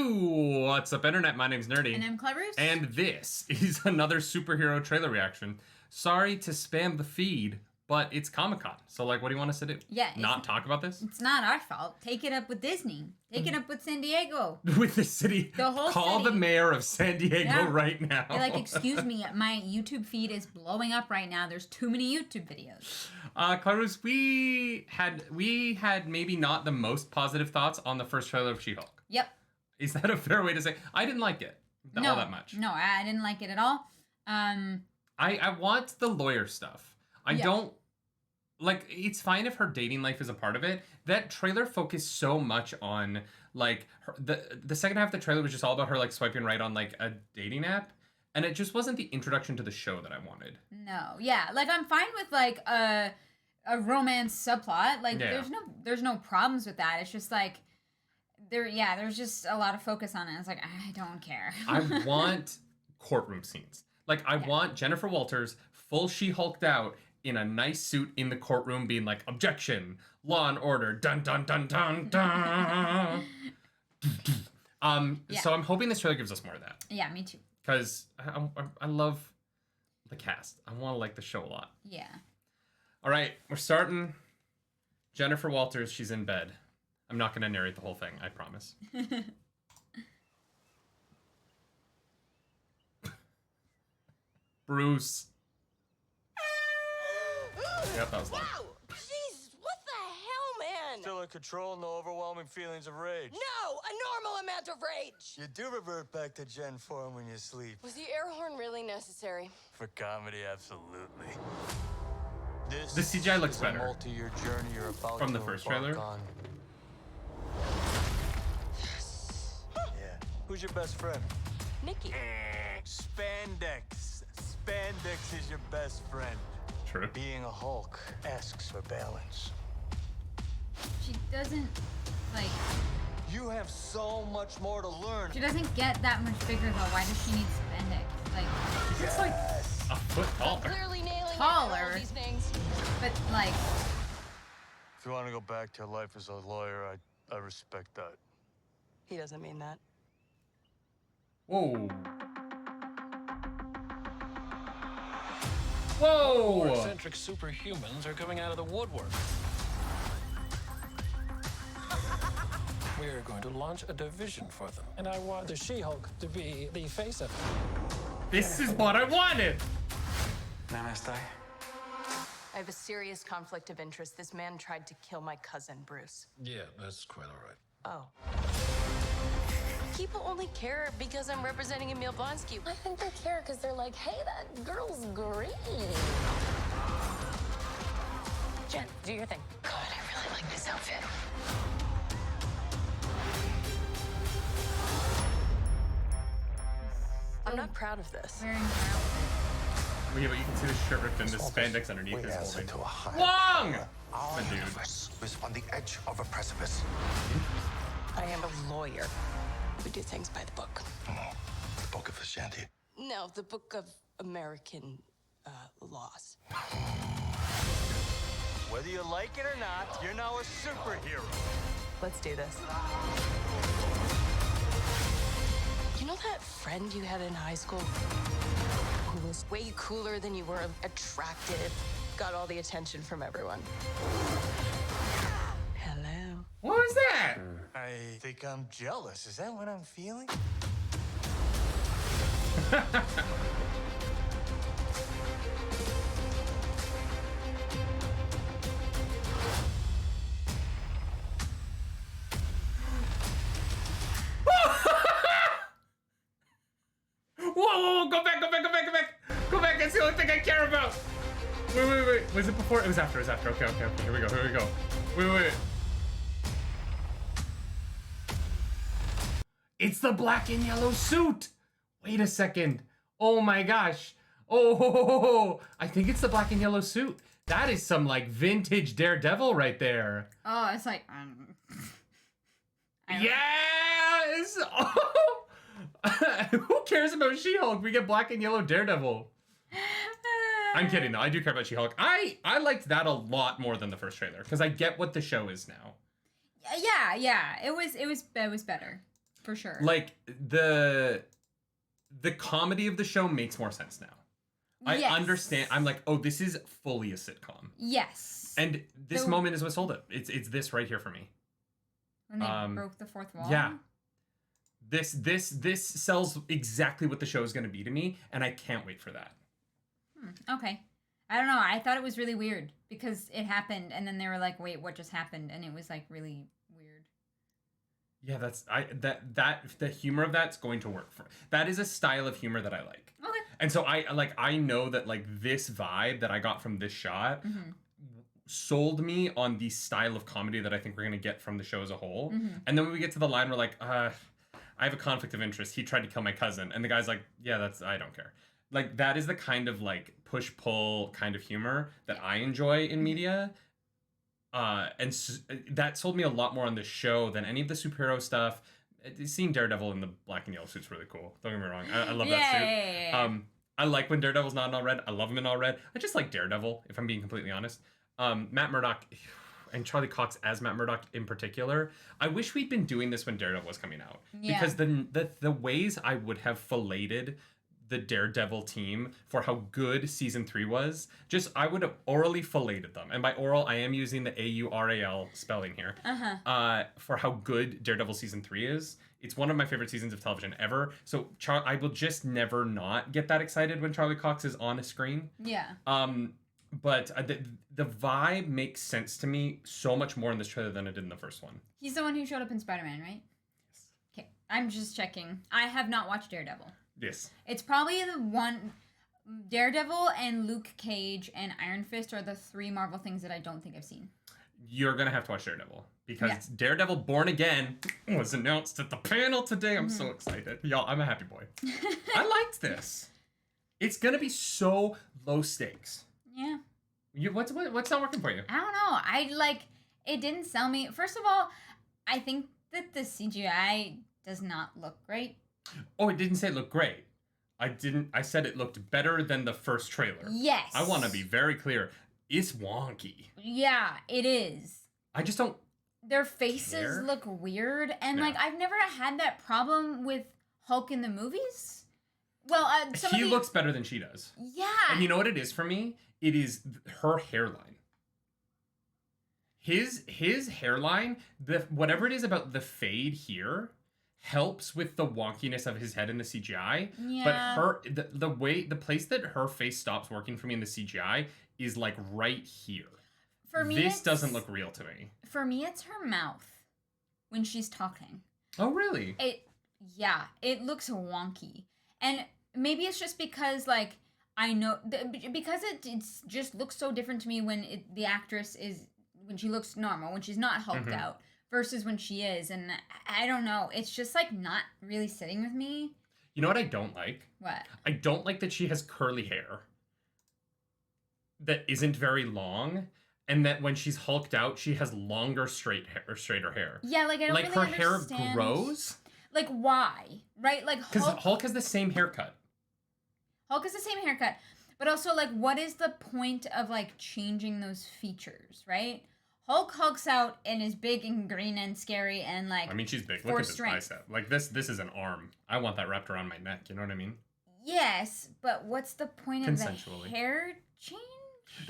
What's up, Internet? My name's Nerdy. And I'm Clever. And this is another superhero trailer reaction. Sorry to spam the feed, but it's Comic-Con. So, what do you want us to do? Yeah. Not talk about this? It's not our fault. Take it up with Disney. Take it up with San Diego. With the city. The whole Call city. the mayor of San Diego right now. They're excuse me, my YouTube feed is blowing up right now. There's too many YouTube videos. Clarus, we had maybe not the most positive thoughts on the first trailer of She-Hulk. Yep. Is that a fair way to say? I didn't like it all that much. No, I didn't like it at all. I want the lawyer stuff. I don't... it's fine if her dating life is a part of it. That trailer focused so much on, the second half of the trailer was just all about her, swiping right on, a dating app. And it just wasn't the introduction to the show that I wanted. No, yeah. I'm fine with, a romance subplot. There's no problems with that. It's just, there's just a lot of focus on it. It's I don't care. I want courtroom scenes. I want Jennifer Walters full She-Hulked out in a nice suit in the courtroom being objection, law and order, dun dun dun dun dun. So I'm hoping this trailer gives us more of that. Yeah, me too. Because I love the cast. I want to like the show a lot. Yeah. All right, we're starting. Jennifer Walters, she's in bed. I'm not going to narrate the whole thing, I promise. Bruce. Yep, that was loud. Wow! Jeez, what the hell, man? Still in control, no overwhelming feelings of rage. No, a normal amount of rage. You do revert back to Gen form when you sleep. Was the air horn really necessary? For comedy, absolutely. The CGI looks better. A multi-year journey you're about from the to first embark trailer. On. Yeah. Who's your best friend? Nikki. Spandex. Spandex is your best friend. True. Being a Hulk asks for balance. She doesn't, You have so much more to learn. she doesn't get that much bigger, though. Why does she need spandex? She's a foot taller. Clearly nailing Taller. all these things. But, If you want to go back to life as a lawyer, I respect that. He doesn't mean that. Whoa. Whoa! More eccentric superhumans are coming out of the woodwork. We are going to launch a division for them, and I want the She-Hulk to be the face of it. This is what I wanted! Namaste. I have a serious conflict of interest. This man tried to kill my cousin, Bruce. Yeah, that's quite all right. Oh. People only care because I'm representing Emil Blonsky. I think they care because they're hey, that girl's green. Jen, do your thing. God, I really like this outfit. I'm not proud of this. wearing her outfit. Well, yeah, but you can see the shirt ripped and the spandex underneath We is answer holding. to a higher Long! power. Our My dude. universe is on the edge of a precipice. I am a lawyer. We do things by the book. The Book of Ashanti. No, the book of American laws. Whether you like it or not, you're now a superhero. Let's do this. You know that friend you had in high school who was way cooler than you were, attractive, got all the attention from everyone? Hello. What was that? I think I'm jealous. Is that what I'm feeling? Whoa, go back. Go back, that's the only thing I care about. Wait. Was it before? It was after. Okay. Here we go. Wait. It's the black and yellow suit. Wait a second. Oh my gosh. Oh, I think it's the black and yellow suit. That is some vintage Daredevil right there. Oh, it's Yes! Oh. Who cares about She-Hulk? We get black and yellow Daredevil. I'm kidding though. I do care about She-Hulk. I liked that a lot more than the first trailer because I get what the show is now. Yeah. It was better. For sure. Like the comedy of the show makes more sense now. I understand. I'm like, oh, this is fully a sitcom. Yes. And this moment is what sold it. It's this right here for me. When they broke the fourth wall. Yeah. This sells exactly what the show is going to be to me, and I can't wait for that. Okay. I don't know. I thought it was really weird because it happened, and then they were like, "Wait, what just happened?" And it was like really weird. Yeah, the humor of that's going to work for. That is a style of humor that I like. Okay. And so I know that like this vibe that I got from this shot sold me on the style of comedy that I think we're gonna get from the show as a whole. And then when we get to the line, we're like, I have a conflict of interest. He tried to kill my cousin, and the guy's like, yeah, I don't care. Like that is the kind of like push-pull kind of humor that I enjoy in media. That sold me a lot more on the show than any of the superhero stuff. Seeing Daredevil in the black and yellow suit's really cool. Don't get me wrong. I love that suit. Yeah. I like when Daredevil's not in all red. I love him in all red. I just like Daredevil, if I'm being completely honest. Matt Murdock and Charlie Cox as Matt Murdock in particular. I wish we'd been doing this when Daredevil was coming out. Yeah. Because the ways I would have filleted the Daredevil team for how good season 3 was, I would have orally filleted them. And by oral, I am using the AURAL spelling here. For how good Daredevil season 3 is. It's one of my favorite seasons of television ever. So I will just never not get that excited when Charlie Cox is on a screen. Yeah. But the vibe makes sense to me so much more in this trailer than it did in the first one. He's the one who showed up in Spider-Man, right? Yes. Okay, I'm just checking. I have not watched Daredevil. Yes. It's probably the one. Daredevil and Luke Cage and Iron Fist are the 3 Marvel things that I don't think I've seen. You're going to have to watch Daredevil. Because Daredevil Born Again was announced at the panel today. I'm so excited. Y'all, I'm a happy boy. I liked this. It's going to be so low stakes. Yeah. What's not working for you? I don't know. It didn't sell me. First of all, I think that the CGI does not look great. Oh, it didn't say it looked great. I said it looked better than the first trailer. Yes. I want to be very clear. It's wonky. Yeah, it is. I just don't. Their faces look weird, and I've never had that problem with Hulk in the movies. Well, he looks better than she does. Yeah. And you know what it is for me? It is her hairline. His hairline, whatever it is about the fade here, helps with the wonkiness of his head in the CGI. Yeah. But the place that her face stops working for me in the CGI is like right here. For me, this doesn't look real to me. For me, it's her mouth when she's talking. Oh, really? It looks wonky. And maybe it's just because, I know... because it just looks so different to me when the actress is... when she looks normal, when she's not hulked out, versus when she is. And I don't know. It's just, not really sitting with me. You know what I don't like? What? I don't like that she has curly hair that isn't very long, and that when she's hulked out, she has longer, straighter hair. Yeah, I don't really her understand. hair grows. Why? Right? Because Hulk has the same haircut. Hulk has the same haircut. But also, what is the point of, changing those features, right? Hulk hulks out and is big and green and scary and, I mean, she's big. Look at this bicep. This is an arm. I want that wrapped around my neck. You know what I mean? Yes, but what's the point of the hair change?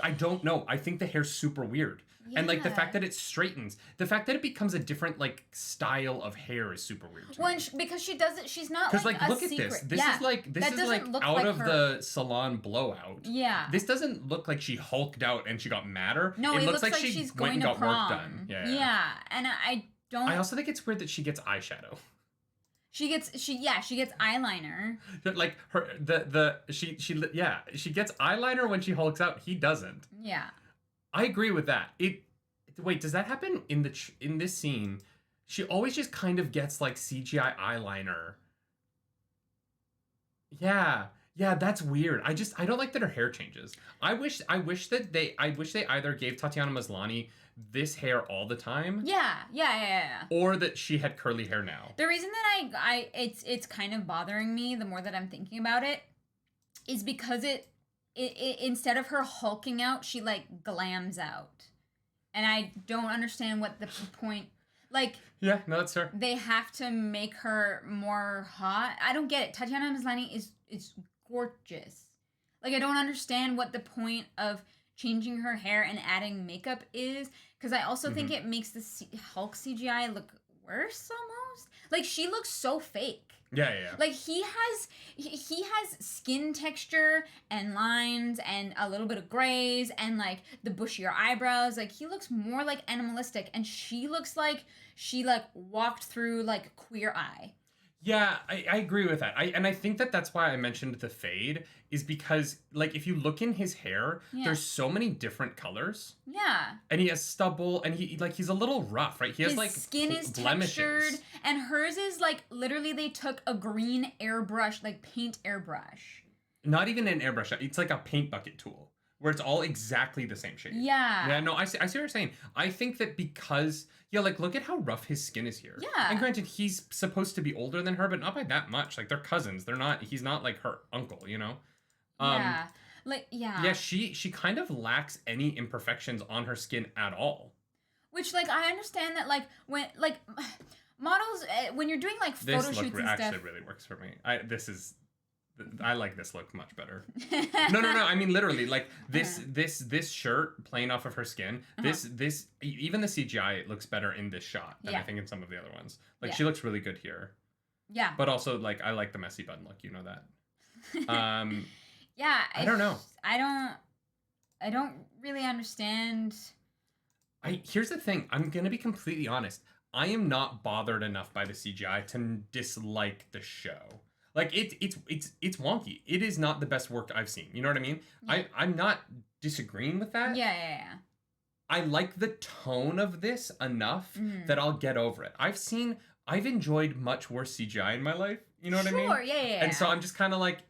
I don't know. I think the hair's super weird. Yeah. And, the fact that it straightens. The fact that it becomes a different, style of hair is super weird to me. Because she doesn't... She's not, because, a look secret. at this. This is out of the salon blowout. Yeah. This doesn't look like she hulked out and she got madder. No, it looks like she's went going and to got prom. Work done. Yeah, and I don't... I also think it's weird that she gets eyeshadow. She gets eyeliner. She gets eyeliner when she hulks out. He doesn't. Yeah. I agree with that. Wait, does that happen in this scene? She always just kind of gets CGI eyeliner. Yeah, that's weird. I don't like that her hair changes. I wish they either gave Tatiana Maslany this hair all the time. Yeah. Or that she had curly hair now. The reason that it's kind of bothering me the more that I'm thinking about it is because it instead of her hulking out, she glams out. And I don't understand what the point... Like, yeah, no, that's fair. they have to make her more hot. I don't get it. Tatiana Maslany is gorgeous. Like, I don't understand what the point of changing her hair and adding makeup is, because I also think it makes the Hulk CGI look worse almost. Like, she looks so fake. Yeah. Like, he has skin texture and lines and a little bit of grays and, like, the bushier eyebrows. Like, he looks more, like, animalistic, and she looks like she, like, walked through, like, Queer Eye. Yeah, I agree with that. I think that's why I mentioned the fade, is because, like, if you look in his hair, there's so many different colors. Yeah. And he has stubble, and he's a little rough, right? He has, his like, skin is blemishes. textured, and hers is, like, literally they took a green airbrush, like, paint airbrush. Not even an airbrush. It's like a paint bucket tool, where it's all exactly the same shade. Yeah. Yeah, no, I see what you're saying. I think that because, like, look at how rough his skin is here. Yeah. And granted, he's supposed to be older than her, but not by that much. Like, they're cousins. He's not, like, her uncle, you know? Yeah. Like, yeah. Yeah, she kind of lacks any imperfections on her skin at all. Which, like, I understand that, like, when, like, models, when you're doing, like, photo This shoots look and actually stuff. really works for me. I like this look much better. No. I mean, literally, like, this shirt playing off of her skin. This even the CGI looks better in this shot than I think in some of the other ones. Like, she looks really good here. Yeah. But also, like, I like the messy bun look. You know that. Yeah. I don't know. I don't really understand. Here's the thing. I'm gonna be completely honest. I am not bothered enough by the CGI to dislike the show. Like, it's wonky. It is not the best work I've seen. You know what I mean? Yeah. I'm not disagreeing with that. Yeah. I like the tone of this enough that I'll get over it. I've enjoyed much worse CGI in my life. You know what I mean? Sure, yeah. And so I'm just kind of like,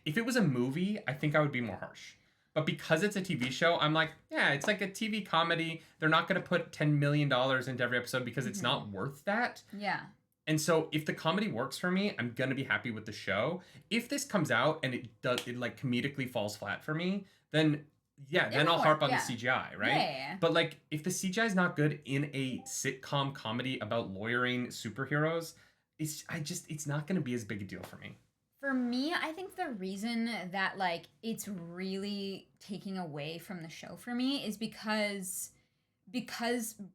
if it was a movie, I think I would be more harsh. But because it's a TV show, I'm like, yeah, it's like a TV comedy. They're not going to put $10 million into every episode because it's not worth that. Yeah. And so if the comedy works for me, I'm going to be happy with the show. If this comes out and it like comedically falls flat for me, then I'll harp on the CGI, right? Yeah. But, like, if the CGI is not good in a sitcom comedy about lawyering superheroes, it's not going to be as big a deal for me. For me, I think the reason that, like, it's really taking away from the show for me is because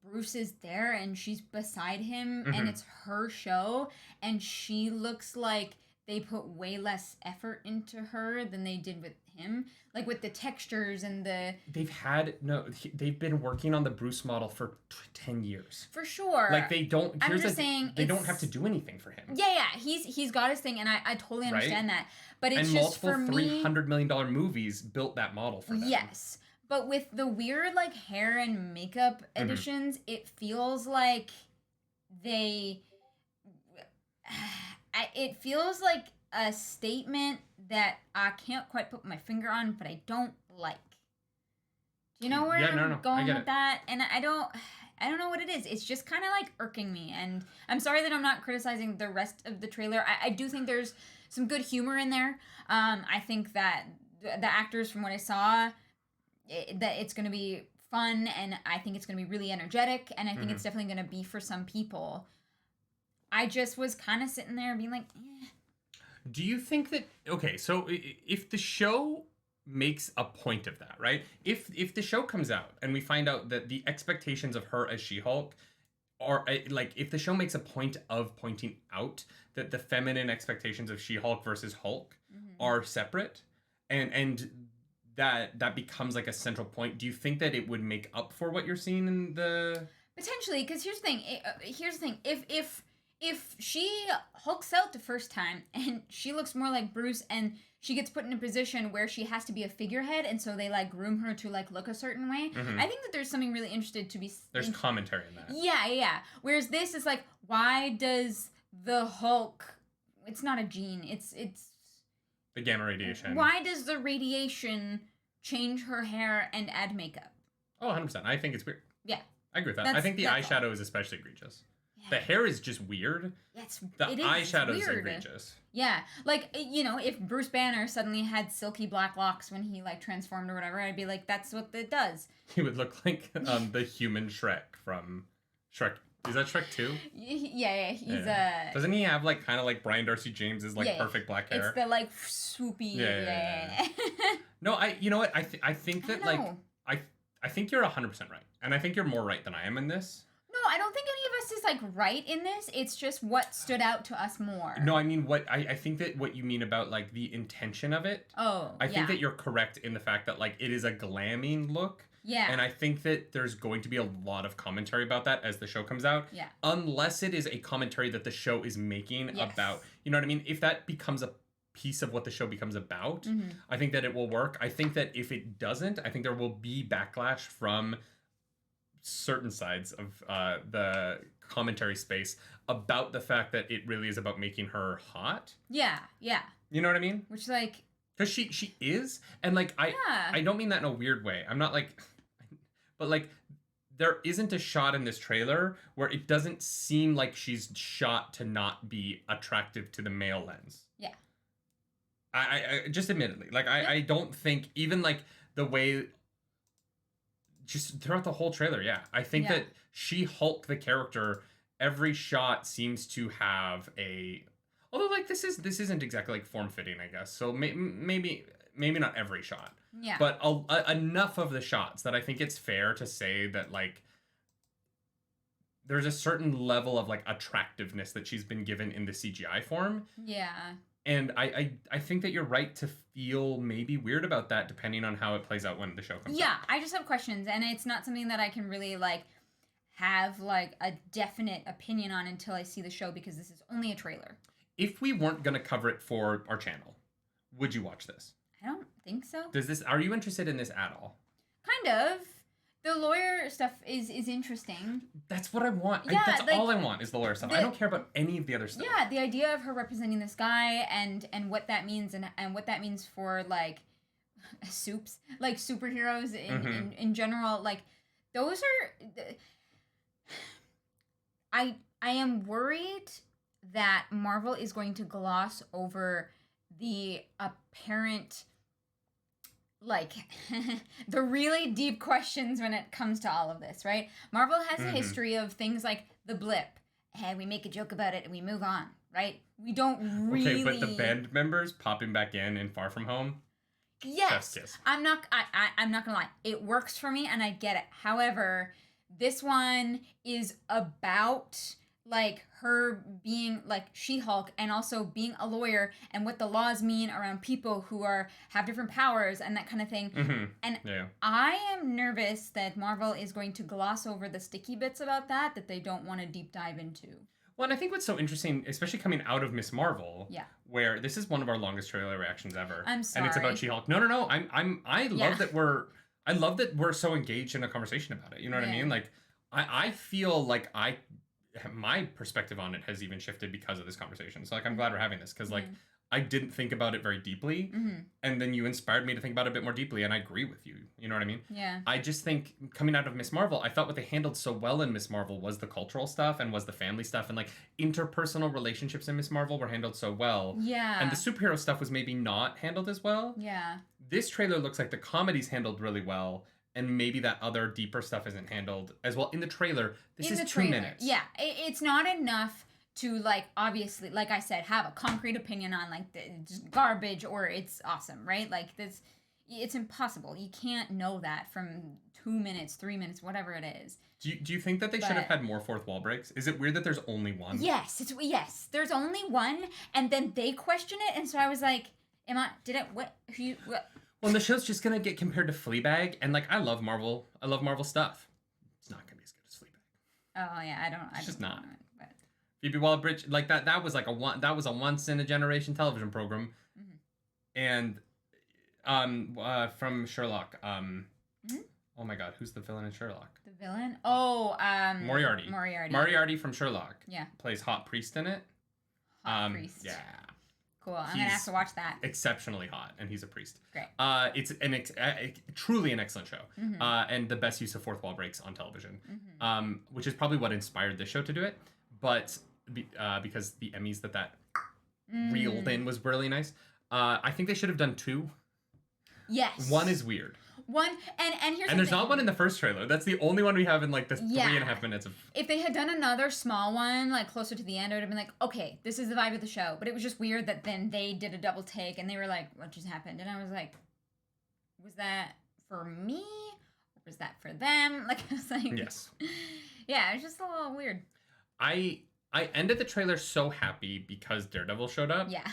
Bruce is there and she's beside him and it's her show, and she looks like they put way less effort into her than they did with him, like with the textures and the... They've been working on the Bruce model for 10 years. For sure. Like, they don't... I'm just saying they don't have to do anything for him. Yeah. He's got his thing, and I totally understand that. But it's just, for me... And multiple $300 million movies built that model for them. Yes. But with the weird, like, hair and makeup additions, it feels like it feels like a statement that I can't quite put my finger on, but I don't like. Do you know where I'm going with that? And I don't know what it is. It's just kind of, like, irking me. And I'm sorry that I'm not criticizing the rest of the trailer. I do think there's some good humor in there. I think that the actors, from what I saw, that it's going to be fun, and I think it's going to be really energetic, and I think it's definitely going to be for some people. I just was kind of sitting there being like, eh. Do you think that... Okay, so if the show makes a point of that, right? If the show comes out and we find out that the expectations of her as She-Hulk are... Like, if the show makes a point of pointing out that the feminine expectations of She-Hulk versus Hulk are separate, and that becomes, like, a central point, do you think that it would make up for what you're seeing in the... Potentially, because here's the thing. If she hulks out the first time and she looks more like Bruce, and she gets put in a position where she has to be a figurehead, and so they, like, groom her to, like, look a certain way, I think that there's something really interested to be... There's commentary in that. Yeah. Whereas this is like, why does the Hulk... It's not a gene. It's the gamma radiation. Why does the radiation change her hair and add makeup? Oh, 100%. I think it's weird. Yeah. I agree with that. I think the eyeshadow is especially egregious. Yeah. The hair is just weird. The eyeshadow is egregious. Yeah. Like, you know, if Bruce Banner suddenly had silky black locks when he, like, transformed or whatever, I'd be like, that's what it does. He would look like the human Shrek from Shrek Is that Shrek 2? Yeah, he's Doesn't he have like kind of like Brian Darcy James's like perfect black hair? It's the like swoopy. Yeah. No, you know what? I think that like I think you're 100% right, and I think you're more right than I am in this. No, I don't think any of us is like right in this. It's just what stood out to us more. No, I mean what I think that what you mean about like the intention of it. Oh, I think that you're correct in the fact that like it is a glamming look. Yeah. And I think that there's going to be a lot of commentary about that as the show comes out. Yeah. Unless it is a commentary that the show is making about, you know what I mean? If that becomes a piece of what the show becomes about, I think that it will work. I think that if it doesn't, I think there will be backlash from certain sides of the commentary space about the fact that it really is about making her hot. Yeah. You know what I mean? Which like... Because she is, and like I don't mean that in a weird way. I'm not like... But like, there isn't a shot in this trailer where it doesn't seem like she's shot to not be attractive to the male lens. Yeah. I just admittedly, like, I don't think even like the way, just throughout the whole trailer, I think that She-Hulk, the character, every shot seems to have a, although like this isn't exactly like form-fitting, I guess. So maybe not every shot. Yeah. But enough of the shots that I think it's fair to say that like there's a certain level of like attractiveness that she's been given in the CGI form. Yeah. And I think that you're right to feel maybe weird about that depending on how it plays out when the show comes out. Yeah, I just have questions, and it's not something that I can really like have like a definite opinion on until I see the show, because this is only a trailer. If we weren't going to cover it for our channel, would you watch this? I don't think so. Are you interested in this at all? Kind of. The lawyer stuff is interesting. That's what I want. Yeah, that's like, all I want is the lawyer stuff. I don't care about any of the other stuff. Yeah, the idea of her representing this guy and what that means and what that means for like superheroes in general. Like those are. I am worried that Marvel is going to gloss over the apparent, like, the really deep questions when it comes to all of this, right? Marvel has a history of things like the blip. Hey, we make a joke about it and we move on, right? We don't really... Okay, but the band members popping back in Far From Home? Yes. I'm not gonna lie. It works for me and I get it. However, this one is about like her being like She-Hulk and also being a lawyer and what the laws mean around people who have different powers and that kind of thing. And I am nervous that Marvel is going to gloss over the sticky bits about that they don't want to deep dive into. Well, and I think what's so interesting, especially coming out of Miss Marvel, where this is one of our longest trailer reactions ever. I'm sorry. And it's about She-Hulk. No. I love that we're so engaged in a conversation about it. You know what I mean? Like I feel like my perspective on it has even shifted because of this conversation. So like I'm glad we're having this, because like I didn't think about it very deeply, and then you inspired me to think about it a bit more deeply, and I agree with you. You know what I mean? Yeah. I just think coming out of Miss Marvel, I thought what they handled so well in Miss Marvel was the cultural stuff and was the family stuff, and like interpersonal relationships in Miss Marvel were handled so well. Yeah. And the superhero stuff was maybe not handled as well. Yeah. This trailer looks like the comedy's handled really well, and maybe that other deeper stuff isn't handled as well in the trailer. This is 2 minutes. Yeah, it's not enough to like obviously, like I said, have a concrete opinion on like just garbage or it's awesome, right? Like this, it's impossible. You can't know that from 2 minutes, 3 minutes, whatever it is. Do you think that they should have had more fourth wall breaks? Is it weird that there's only one? Yes, there's only one, and then they question it, and so I was like, what? Well, the show's just gonna get compared to Fleabag, and like I love Marvel stuff. It's not gonna be as good as Fleabag. Oh yeah, It's just not. But... Phoebe Waller-Bridge, like that was like that was a once in a generation television program, and from Sherlock, oh my God, who's the villain in Sherlock? The villain? Oh, Moriarty. Moriarty from Sherlock. Yeah. Plays Hot Priest in it. Hot Priest. Yeah. Cool. I'm gonna have to watch that. Exceptionally hot, and he's a priest. Great. It's truly an excellent show, and the best use of fourth wall breaks on television, which is probably what inspired this show to do it. But because the Emmys that reeled in was really nice, I think they should have done 2. Yes. One is weird. One and here's and there's the thing. not one in the first trailer. That's the only one we have in like the 3.5 minutes of. If they had done another small one, like closer to the end, I would have been like, okay, this is the vibe of the show. But it was just weird that then they did a double take and they were like, what just happened? And I was like, was that for me? Or was that for them? Like, I was like, Yes. Yeah, it was just a little weird. I ended the trailer so happy because Daredevil showed up. Yeah.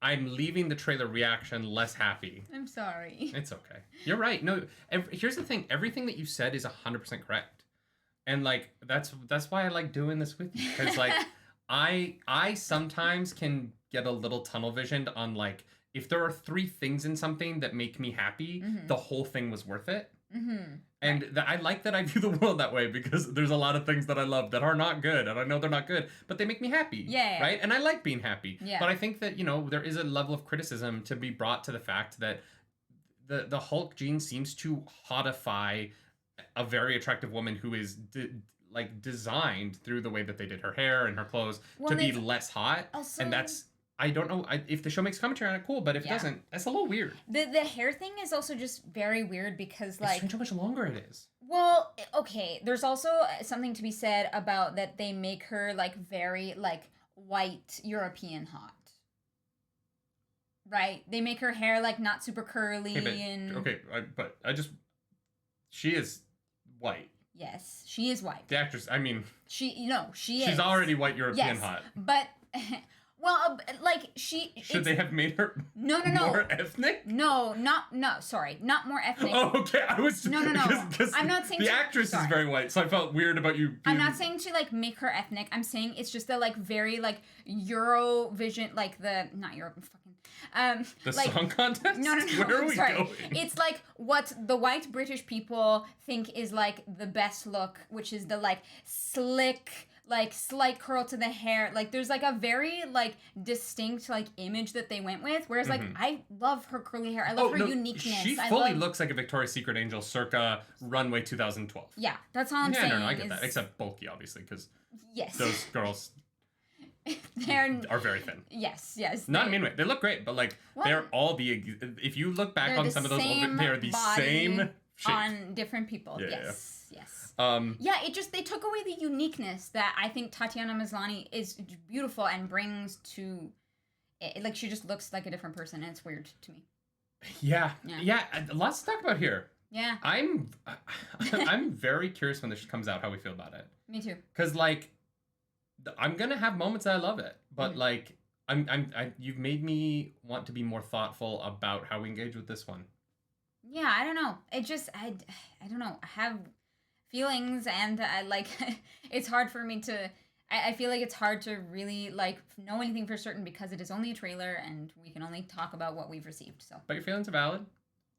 I'm leaving the trailer reaction less happy. I'm sorry. It's okay. You're right. No, here's the thing. Everything that you said is 100% correct. And like that's why I like doing this with you, cuz like I sometimes can get a little tunnel visioned on like if there are 3 things in something that make me happy, the whole thing was worth it. And I like that I view the world that way because there's a lot of things that I love that are not good, and I know they're not good, but they make me happy. Yeah. Right? And I like being happy. Yeah. But I think that, you know, there is a level of criticism to be brought to the fact that the Hulk gene seems to hotify a very attractive woman who is designed through the way that they did her hair and her clothes to be less hot. Also, and that's I don't know if the show makes commentary on it, cool. But if it doesn't, that's a little weird. The hair thing is also just very weird because like it's strange how much longer it is. Well, okay. There's also something to be said about that they make her like very like white European hot. Right? They make her hair like not super curly she is white. Yes, she is white. The actress, I mean, she's already white European hot. But well, like should they have made her no more ethnic? No, not more ethnic. Oh, okay. I was no. I'm not saying the actress is very white, so I felt weird about you. I'm not saying to like make her ethnic. I'm saying it's just the like very like Eurovision, like the not Euro fucking the like, song contest. No. Where are we going? It's like what the white British people think is like the best look, which is the like slick, like slight curl to the hair. Like there's like a very like distinct like image that they went with. Whereas like I love her curly hair. I love her uniqueness. She fully looks like a Victoria's Secret angel circa Runway 2012. Yeah, that's all I'm saying. No, I get that. Except bulky, obviously, because yes, those girls are very thin. Yes. Not in a mean way. They look great, but like they're all if you look back on some of those old, they are the same shape on different people. Yes. They took away the uniqueness that I think Tatiana Maslany is beautiful and brings to it. Like she just looks like a different person, and it's weird to me. Yeah. Lots to talk about here. Yeah. I'm very curious when this comes out how we feel about it. Me too. Because like I'm gonna have moments that I love it, but like you've made me want to be more thoughtful about how we engage with this one. Yeah, I don't know. It just I don't know. I have feelings, and I like it's hard for me to. I feel like it's hard to really like know anything for certain because it is only a trailer, and we can only talk about what we've received. So, but your feelings are valid,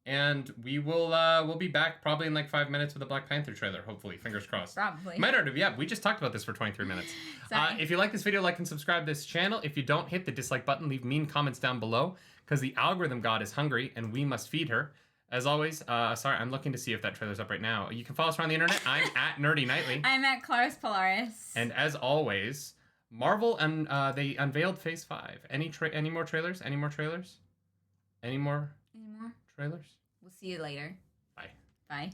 and we will we'll be back probably in like 5 minutes with a Black Panther trailer. Hopefully, fingers crossed. Probably. Might already. Yeah, we just talked about this for 23 minutes. If you like this video, like and subscribe to this channel. If you don't, hit the dislike button. Leave mean comments down below because the algorithm god is hungry, and we must feed her. As always, sorry, I'm looking to see if that trailer's up right now. You can follow us around the internet. I'm at Nerdy Nightly. I'm at Claris Polaris. And as always, Marvel and they unveiled Phase 5. Any more trailers? Any more trailers? Any more trailers? We'll see you later. Bye. Bye.